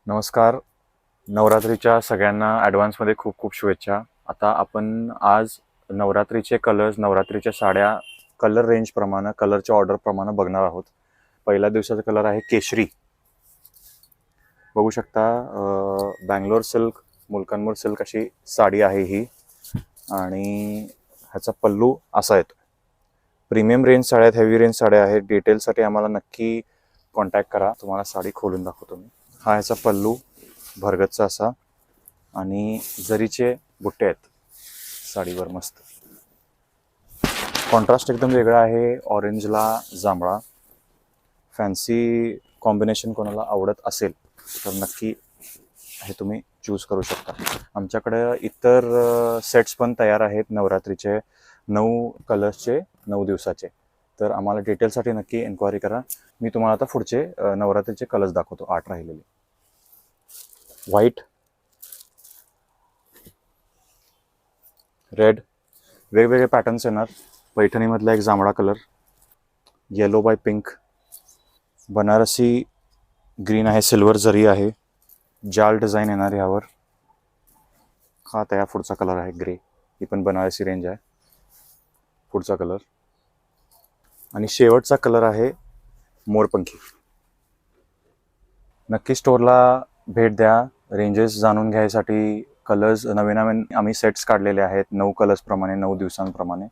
नमस्कार. नवरात्रीच्या सगळ्यांना ॲडव्हान्समध्ये खूप खूप शुभेच्छा. आता आपण आज नवरात्रीचे कलर्स, नवरात्रीच्या साड्या कलर रेंजप्रमाणे, कलरच्या ऑर्डरप्रमाणे बघणार आहोत. पहिल्या दिवसाचा कलर आहे केशरी. बघू शकता बँगलोर सिल्क, मुलकनमूर सिल्क अशी साडी आहे ही. आणि ह्याचा पल्लू असा येतो. प्रीमियम रेंज साड्या आहेत, हेवी रेंज साड्या आहेत. डिटेलसाठी आम्हाला नक्की कॉन्टॅक्ट करा. तुम्हाला साडी खोलून दाखवतो मी. हा ह्याचा पल्लू भरगतचा असा आणि जरीचे बुट्टे आहेत साडीवर. मस्त कॉन्ट्रास्ट एकदम वेगळा आहे. ऑरेंजला जांभळा फॅन्सी कॉम्बिनेशन कोणाला आवडत असेल तर नक्की हे तुम्ही चूज करू शकता. आमच्याकडे इतर सेट्स पण तयार आहेत नवरात्रीचे, 9 कलर्सचे 9 दिवसाचे. तर आम्हाला डिटेलसाठी नक्की एन्क्वायरी करा. मी तुम्हाला आता पुढचे नवरात्रीचे कलर्स दाखवतो, 8 राहिलेले. व्हाईट, रेड, वेगवेगळे पॅटर्न्स येणार. पैठणीमधला एक जांभळा colour, yellow by pink, Banarasi green आहे, सिल्वर जरी आहे, जाल डिझाईन येणार ह्यावर. हा त्या पुढचा कलर आहे ग्रे, ही पण बनारसी रेंज आहे. पुढचा कलर आणि शेवटचा कलर आहे मोरपंखी. नक्की स्टोअरला भेट द्या. रेंजेस जाणून घ्यायसाठी कलर्स नवीन नवीन आम्ही सेट्स काढलेले आहेत 9 कलर्सप्रमाणे 9 दिवसांप्रमाणे.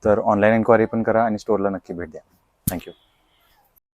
तर ऑनलाईन एन्क्वायरी पण करा आणि स्टोअरला नक्की भेट द्या. थँक्यू.